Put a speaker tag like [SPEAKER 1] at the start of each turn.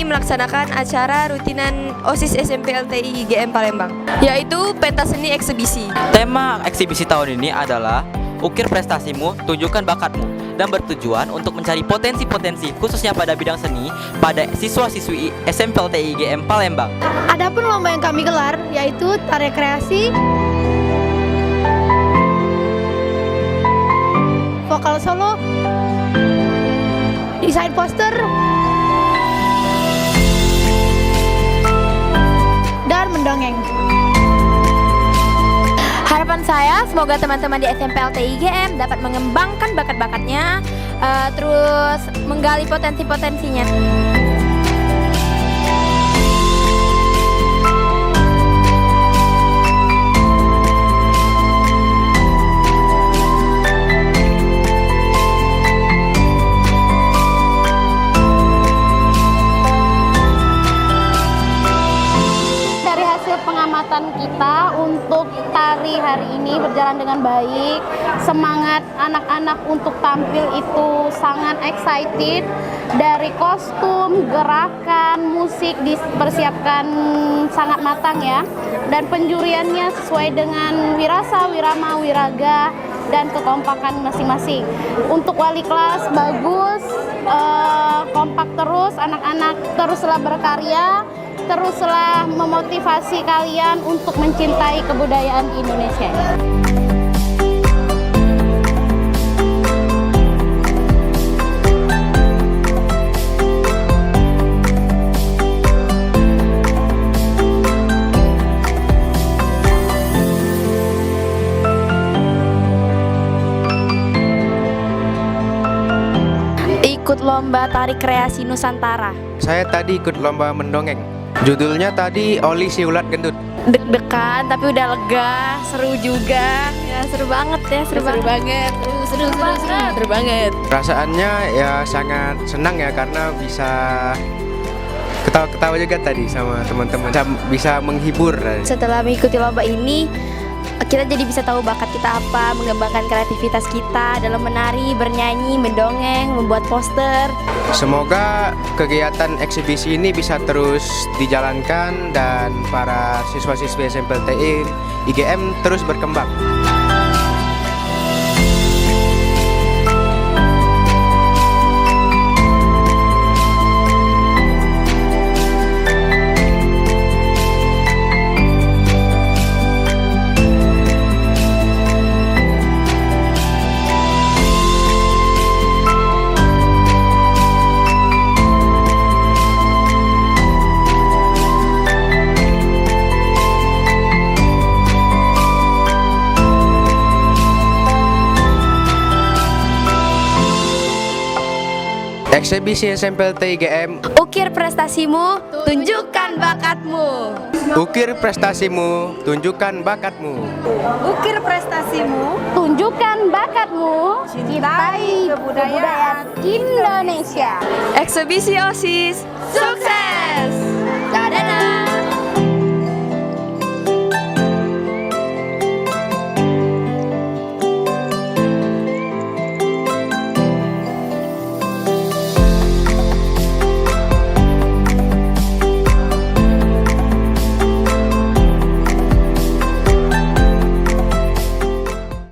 [SPEAKER 1] melaksanakan acara rutinan OSIS SMP LTI IGM Palembang, yaitu pentas seni eksibisi.
[SPEAKER 2] Tema eksibisi tahun ini adalah Ukir Prestasimu, Tunjukkan Bakatmu, dan bertujuan untuk mencari potensi-potensi khususnya pada bidang seni pada siswa-siswi SMP LTI IGM Palembang.
[SPEAKER 3] Adapun lomba yang kami gelar yaitu tari kreasi, vokal solo, desain poster, dan mendongeng.
[SPEAKER 4] Harapan saya semoga teman-teman di SMP LTI IGM dapat mengembangkan bakat-bakatnya, terus menggali potensi-potensinya.
[SPEAKER 5] Pengamatan kita untuk tari hari ini berjalan dengan baik. Semangat anak-anak untuk tampil itu sangat excited. Dari kostum, gerakan, musik dipersiapkan sangat matang ya. Dan penjuriannya sesuai dengan wirasa, wirama, wiraga, dan kekompakan masing-masing. Untuk wali kelas bagus, kompak terus, anak-anak teruslah berkarya, teruslah memotivasi kalian untuk mencintai kebudayaan Indonesia.
[SPEAKER 4] Ikut lomba tari kreasi Nusantara.
[SPEAKER 6] Saya tadi ikut lomba mendongeng. Judulnya tadi Oli si Ulat Gendut.
[SPEAKER 4] Deg-degan tapi udah lega, seru juga. Ya seru banget ya, seru banget. Seru banget.
[SPEAKER 6] Perasaannya ya sangat senang ya karena bisa ketawa-ketawa juga tadi sama teman-teman. Bisa menghibur.
[SPEAKER 4] Setelah mengikuti lomba ini, kita jadi bisa tahu bakat kita apa, mengembangkan kreativitas kita dalam menari, bernyanyi, mendongeng, membuat poster.
[SPEAKER 6] Semoga kegiatan eksibisi ini bisa terus dijalankan dan para siswa-siswi SMP LTI IGM terus berkembang. Eksibisi SMP LTI IGM.
[SPEAKER 4] Ukir prestasimu, tunjukkan bakatmu.
[SPEAKER 6] Ukir prestasimu, tunjukkan bakatmu.
[SPEAKER 3] Ukir prestasimu,
[SPEAKER 5] Tunjukkan bakatmu, cintai kebudayaan Indonesia.
[SPEAKER 1] Eksibisi OSIS, sukses!